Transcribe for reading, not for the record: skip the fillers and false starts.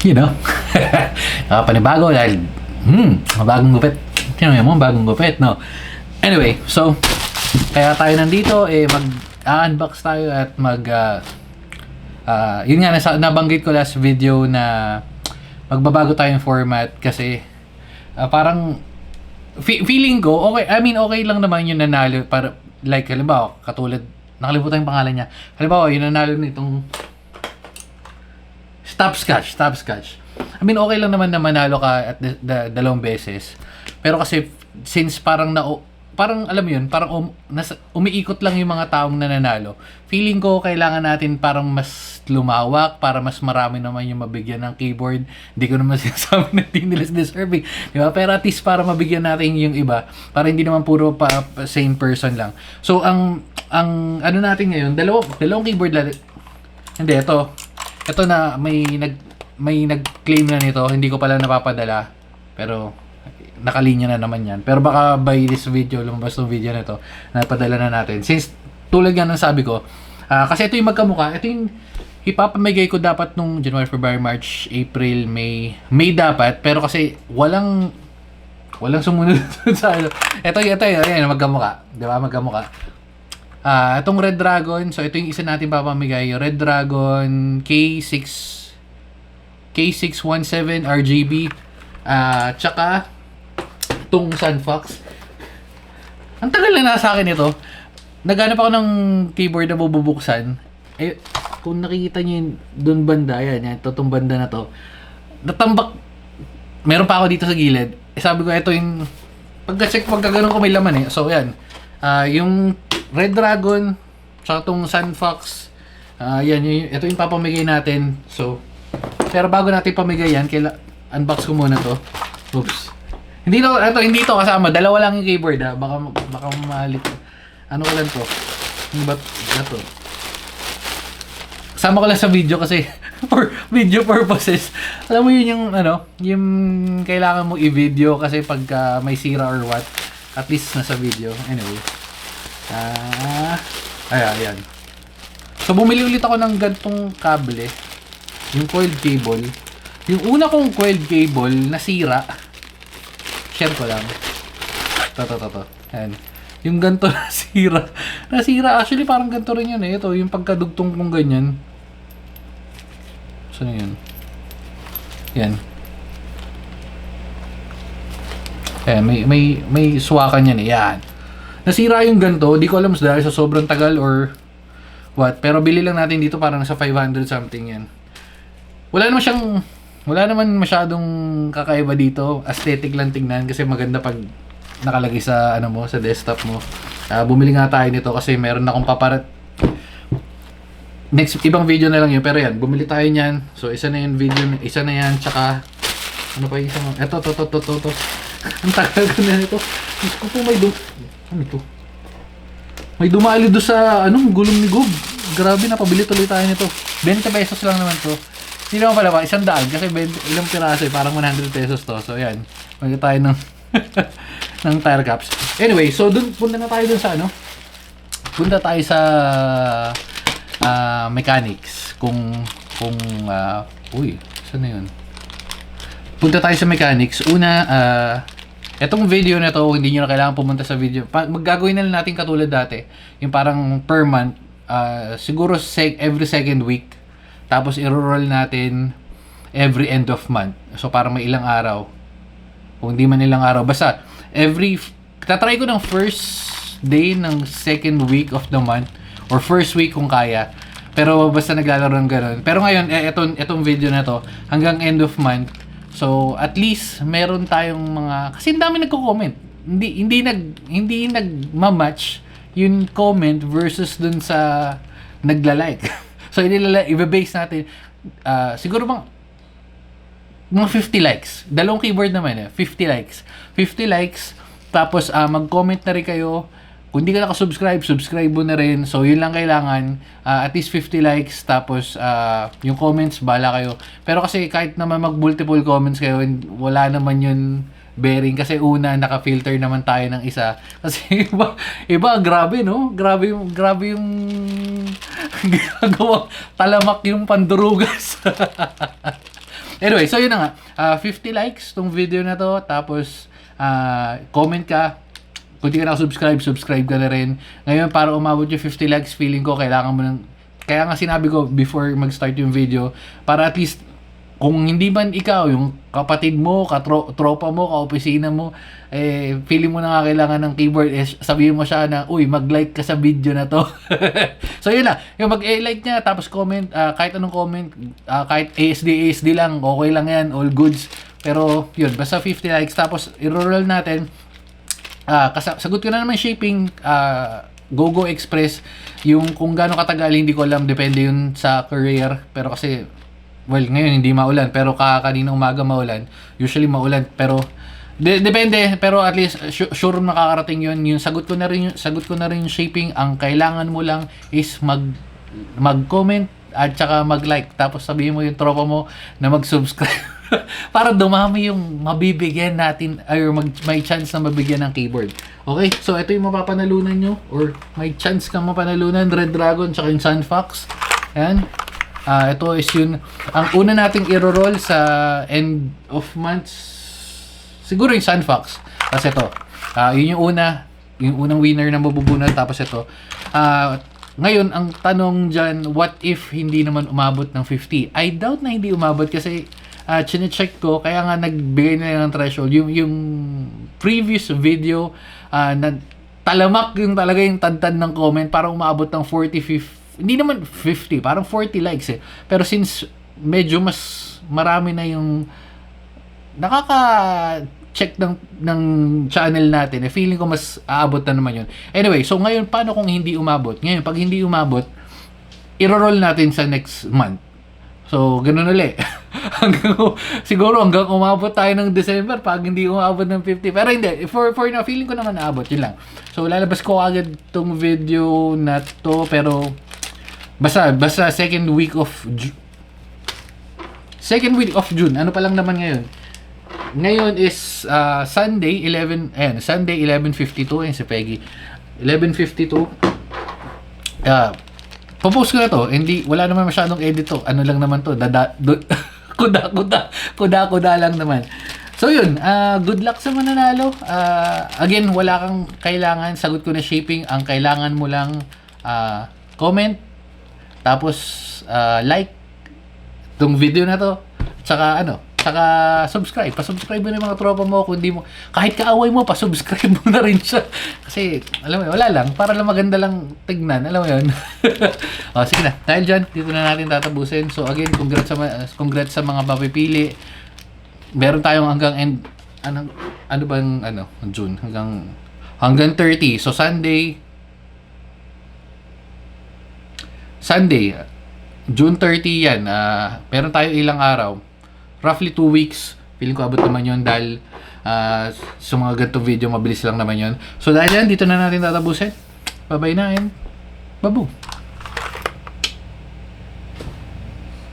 you know, panibago dahil, bagong gupit. Tingnan mo, bagong gupit, no? Anyway, so, kaya tayo nandito, mag-unbox tayo at yun nga, nabanggit ko last video na magbabago tayong format kasi parang feeling ko, okay, I mean, okay lang naman yung nanalo para, like, halimbawa, katulad, nakalimutan yung pangalan niya. Halimbawa, yung nanalo nitong Stopscotch. I mean, okay lang naman na manalo ka at dalawang beses. Pero kasi, since parang alam mo yun, parang umiikot lang yung mga taong nananalo. Feeling ko, kailangan natin parang mas lumawak para mas marami naman yung mabigyan ng keyboard. Hindi ko naman sinasabi na hindi nila deserving. Diba? Pero at least para mabigyan natin yung iba, para hindi naman puro same person lang. So, ang ano natin ngayon, dalawang keyboard lang. Hindi, ito na may nag-claim na nito, hindi ko pala napapadala. Pero nakalinya na naman yan. Pero baka by this video, lumabas ng video na ito, napadala na natin. Since tulad nga ng sabi ko, kasi ito yung magkamukha, ito yung ipapamigay ko dapat nung January, February, March, April, May dapat, pero kasi walang sumunod sa ano. Ito yan, magkamukha. Di ba? Magkamukha. Itong Red Dragon, so ito yung isa natin papamigay, Red Dragon K617 RGB, tsaka itong Sunfox. Ang tagal na nasa akin ito. Naghanap ako ng keyboard na bubuksan. Kung nakikita nyo yun, doon banda, yan, itong banda na to, natambak, meron pa ako dito sa gilid. Sabi ko, ito yung, pagka ganun ko may laman So, yan. Yung Red Dragon, tsaka itong Sunfox, ito yung papamigay natin. So, pero bago natin pamigay yan, unbox ko muna to. Oops. Hindi to kasama. Dalawa lang yung keyboard Baka malit. Ano ko lang to? Ano ba ito? Kasama ko lang sa video kasi for video purposes. Alam mo yun yung kailangan mo i-video kasi pagka may sira or what, at least nasa video. Anyway. Ayan. So, bumili ulit ako ng gantong kable. Yung coiled cable. Yung una kong coiled cable, nasira. Share ko lang. To. Ayan. Yung ganito nasira. Actually, parang ganito rin yun Ito, yung pagkadugtong kong ganyan. Saan yun? Yan. Ayan, may suwakan yan Yan. Nasira yung ganito. Di ko alam dahil sa sobrang tagal or what. Pero bili lang natin dito parang nasa 500 something yan. Wala naman masyadong kakaiba dito. Aesthetic lang tingnan kasi maganda pag nakalagay sa sa desktop mo. Bumili nga tayo nito kasi meron akong next ibang video na lang yun, pero yan, bumili tayo niyan. So isa na yung video, isa na yan, tsaka ano pa isa mo? Ito. Ang tagal ko na nito. Diyos ko po ano ito? May dumali doon sa gulong ni Gob. Grabe, napabili tuloy tayo nito. 20 pesos lang naman to. Hindi naman pala 100 kasi ilang piraso parang 100 pesos to. So yan, magkita tayo ng ng tire caps. Anyway, so punta na tayo dun sa punta tayo sa mechanics. Saan na yun? Punta tayo sa mechanics. Una, etong video na to, hindi nyo na kailangan pumunta sa video. Maggagawin na lang natin katulad dati. Yung parang per month, siguro every second week. Tapos i-roll natin every end of month. So parang may ilang araw. Kung hindi man ilang araw. Basta, tatry ko ng first day ng second week of the month. Or first week kung kaya. Pero basta naglalaro ng ganun. Pero ngayon, etong video na to, hanggang end of month. So, at least, meron tayong mga... Kasi ang dami nagko-comment. Hindi nagma-match yung comment versus dun sa nagla-like. So, i-base natin. Siguro mga 50 likes. Dalawang keyboard naman 50 likes. 50 likes. Tapos, mag-comment na rin kayo. Kung hindi ka nakasubscribe, subscribe mo na rin. So, yun lang kailangan. At least 50 likes. Tapos, yung comments, bahala kayo. Pero kasi kahit naman mag-multiple comments kayo, wala naman yun bearing. Kasi una, naka-filter naman tayo ng isa. Kasi iba grabe, no? Grabe yung ginagawa. Talamak yung pandurugas. Anyway, so yun na nga. 50 likes tong video na to. Tapos, comment ka. Kung di ka na-subscribe, subscribe ka na rin. Ngayon, para umabot yung 50 likes, feeling ko kailangan mo ng... Kaya nga sinabi ko before mag-start yung video, para at least, kung hindi man ikaw, yung kapatid mo, tropa mo, kaopisina mo, feeling mo na nga kailangan ng keyboard, sabihin mo siya na, uy, mag-like ka sa video na to. So yun lang, yung mag-like niya, tapos comment, kahit anong comment, kahit ASD lang, okay lang yan, all goods. Pero yun, basta 50 likes, tapos i-roll natin. Sagot ko na naman shipping, GoGo Express, yung kung gaano katagal hindi ko alam, depende yun sa courier, pero kasi well ngayon hindi maulan, pero kanina umaga maulan, usually maulan, pero depende, pero at least sure makakarating yun. Yung sagot ko na rin yung shipping. Ang kailangan mo lang is mag-comment at saka mag-like, tapos sabihin mo yung tropa mo na mag-subscribe para dumami yung mabibigyan natin, or may chance na mabigyan ng keyboard. Okay, so ito yung mapapanalunan nyo, or may chance kang mapanalunan, Red Dragon tsaka yung Sun Fox. Ayan, ito is yun ang una nating i-roll sa end of months, siguro yung Sun Fox. Kasi ito, yun yung unang winner na mabubunot. Tapos ito, ngayon ang tanong dyan, what if hindi naman umabot ng 50? I doubt na hindi umabot kasi chine-check ko, kaya nga nagbigay nila ng threshold. Yung previous video, na talamak yung talaga yung tantad ng comment, parang umabot ng 40, 50, hindi naman 50, parang 40 likes eh. Pero since medyo mas marami na yung nakaka-check ng channel natin, feeling ko mas aabot na naman yun. Anyway, so ngayon, paano kung hindi umabot? Ngayon, pag hindi umabot, i-roll natin sa next month. So, ganun ulit. Siguro hanggang umabot tayo ng December pag hindi umabot ng 50. Pero hindi, for now, feeling ko naman naabot. Yun lang. So, lalabas ko agad tong video na to. Pero, basta second week of June. Ano pa lang naman ngayon? Ngayon is Sunday, 11:52. Ayan, si Peggy. 11:52. Popost ko na to, wala naman masyadong edit to. Ano lang naman to, kuda lang naman. So yun, good luck sa mananalo. Again, wala kang kailangan, sagot ko na shipping. Ang kailangan mo lang, comment, tapos like tong video na to, tsaka subscribe. Pa-subscribe mo na yung mga tropa mo. Kung di mo, kahit kaaway mo, pa-subscribe mo na rin siya. Kasi, alam mo, wala lang. Para lang maganda lang tignan. Alam mo yun. Sige na. Dahil dyan, dito na natin tatapusin. So, again, congrats sa mga papipili. Meron tayong hanggang ano bang, June. Hanggang 30. So, Sunday, June 30 yan. Meron tayong ilang araw. Roughly 2 weeks. Feeling ko abot naman yun dahil sa mga ganitong video, mabilis lang naman yun. So dahil yan, dito na natin tatapusin. Bye-bye na and babu.